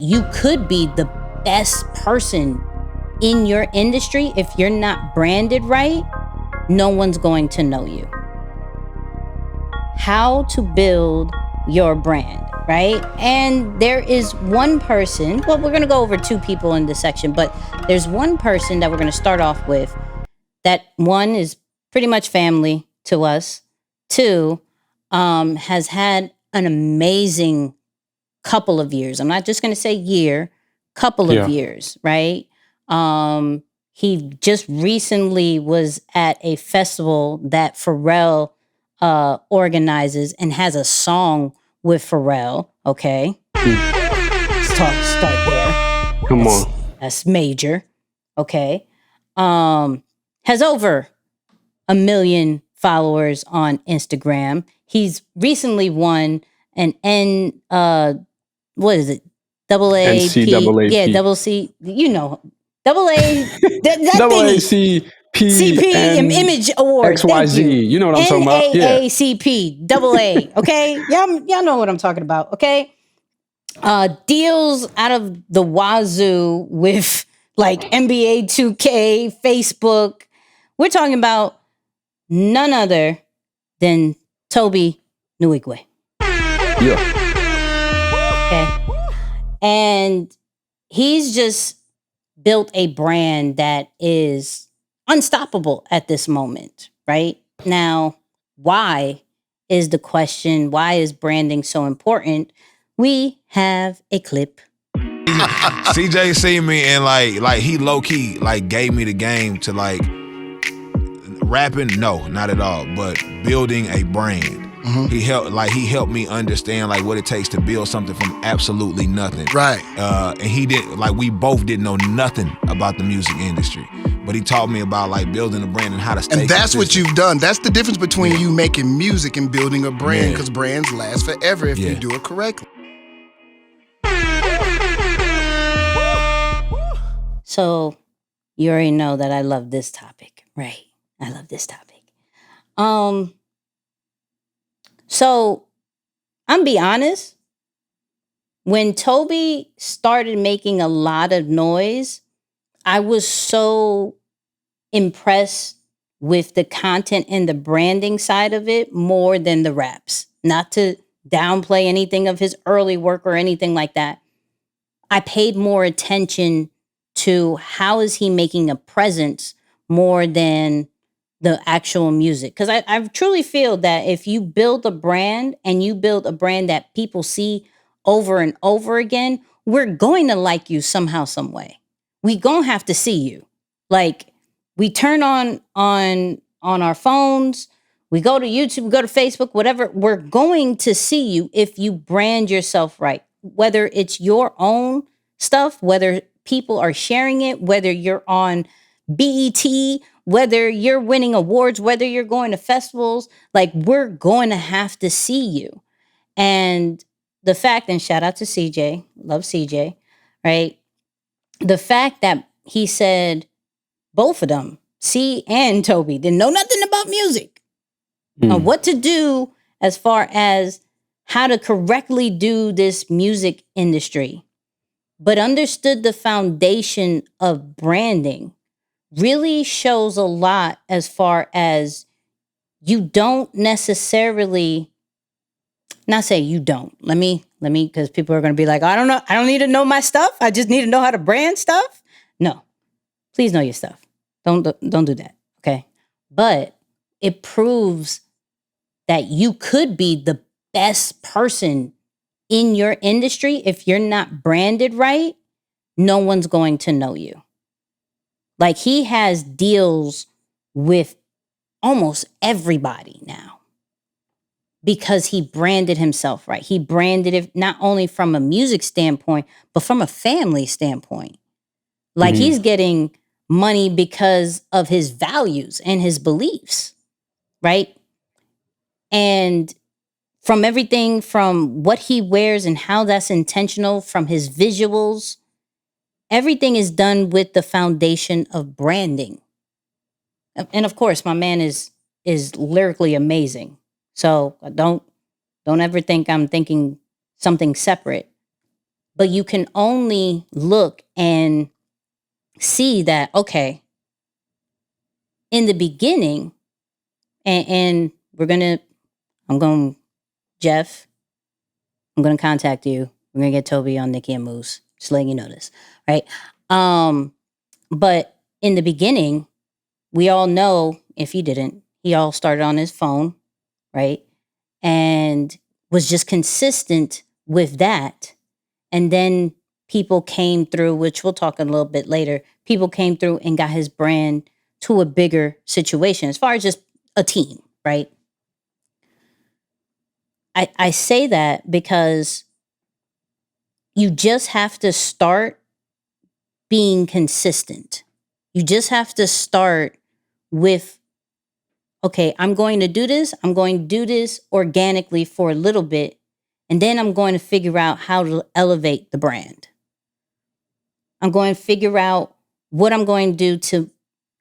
You could be the best person in your industry. If you're not branded right, no one's going to know you. How to build your brand, right? And there is one person, well, we're going to go over two people in this section, but there's one person that we're going to start off with that, one, is pretty much family to us. Two, has had an amazing couple of years. I'm not just going to say year, couple of years, right? He just recently was at a festival that Pharrell organizes and has a song with Pharrell. Okay, let's start there. Come on, that's major. Okay, has over 1 million followers on Instagram. He's recently won an what is it? NCAA. Yeah, double C. You know, double A. Double ACP and Image Award. XYZ. You know what I'm talking about? Yeah. NAACP. Double A. Okay, y'all know what I'm talking about. Okay. Deals out of the wazoo with like NBA 2K, Facebook. We're talking about none other than Toby Nwigwe. Yeah. Okay. And he's just built a brand that is unstoppable at this moment, right? Now, why is the question? Why is branding so important? We have a clip. CJ seen me and like he low key like gave me the game to like rapping. No, not at all. But building a brand. Mm-hmm. He helped me understand like what it takes to build something from absolutely nothing. Right. And he didn't like we both didn't know nothing about the music industry. But he taught me about like building a brand and how to stay. And that's consistent. What you've done. That's the difference between you making music and building a brand, because brands last forever if you do it correctly. So you already know that I love this topic, right? I love this topic. So I'm be honest, when Toby started making a lot of noise, I was so impressed with the content and the branding side of it more than the raps. Not to downplay anything of his early work or anything like that. I paid more attention to how is he making a presence more than the actual music. Because I truly feel that if you build a brand and you build a brand that people see over and over again, we're going to like you somehow, some way. We gonna have to see you. Like, we turn on our phones, we go to YouTube, we go to Facebook, whatever, we're going to see you if you brand yourself right. Whether it's your own stuff, whether people are sharing it, whether you're on BET, whether you're winning awards, whether you're going to festivals, like, we're going to have to see you. And the fact, and shout out to CJ, love CJ, right? The fact that he said both of them, C and Toby, didn't know nothing about music, what to do as far as how to correctly do this music industry, but understood the foundation of branding, really shows a lot as far as you don't necessarily, not say you don't. Let me, because people are going to be like, I don't know. I don't need to know my stuff. I just need to know how to brand stuff. No, please know your stuff. Don't do that. Okay. But it proves that you could be the best person in your industry. If you're not branded right, no one's going to know you. Like, he has deals with almost everybody now because he branded himself right. He branded it not only from a music standpoint, but from a family standpoint. Like, he's getting money because of his values and his beliefs, right? And from everything from what he wears and how that's intentional, from his visuals, everything is done with the foundation of branding. And of course, my man is lyrically amazing. So don't ever think I'm thinking something separate. But you can only look and see that, okay, in the beginning, and Jeff, I'm going to contact you. We're going to get Toby on Nicky and Moose. Just letting you know this, right? But in the beginning, we all know, if you didn't, he all started on his phone, right? And was just consistent with that. And then people came through, which we'll talk a little bit later. People came through and got his brand to a bigger situation as far as just a team, right? I say that because you just have to start being consistent. You just have to start with, okay, I'm going to do this. I'm going to do this organically for a little bit. And then I'm going to figure out how to elevate the brand. I'm going to figure out what I'm going to do to,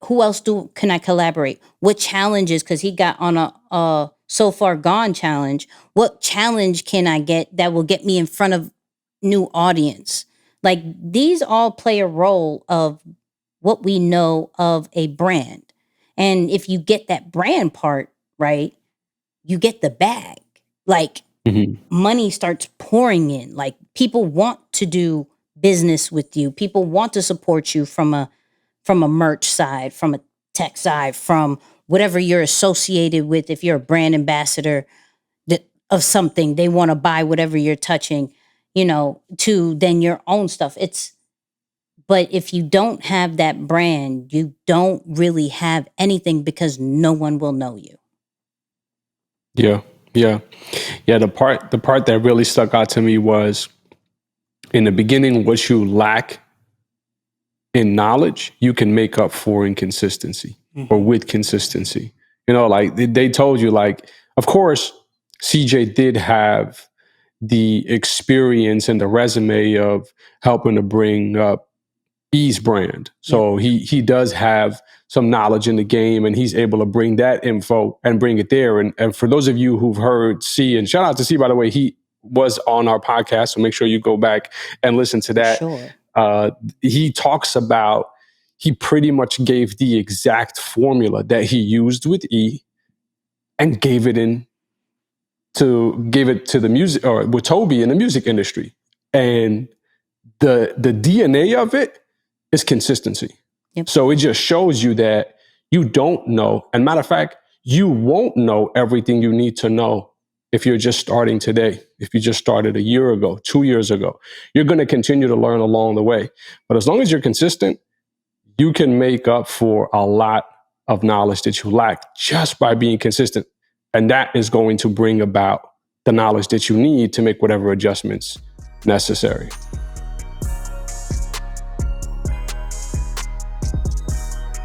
who else can I collaborate? What challenges, because he got on a So Far Gone challenge. What challenge can I get that will get me in front of new audience? Like, these all play a role of what we know of a brand. And if you get that brand part right, you get the bag. Like, money starts pouring in. Like, people want to do business with you. People want to support you from a merch side, from a tech side, from whatever you're associated with. If you're a brand ambassador of something, they want to buy whatever you're touching, to then your own stuff. But if you don't have that brand, you don't really have anything, because no one will know you. Yeah. The part that really stuck out to me was, in the beginning, what you lack in knowledge, you can make up for in consistency, or with consistency. Like they told you, like, of course, CJ did have the experience and the resume of helping to bring up E's brand. So he does have some knowledge in the game, and he's able to bring that info and bring it there. And for those of you who've heard C, and shout out to C, by the way, he was on our podcast, so make sure you go back and listen to that. Sure. He talks about, he pretty much gave the exact formula that he used with E and gave it to the music, or with Toby in the music industry. And the DNA of it is consistency. Yep. So it just shows you that you don't know. And matter of fact, you won't know everything you need to know if you're just starting today. If you just started a year ago, 2 years ago, you're going to continue to learn along the way. But as long as you're consistent, you can make up for a lot of knowledge that you lack just by being consistent. And that is going to bring about the knowledge that you need to make whatever adjustments necessary.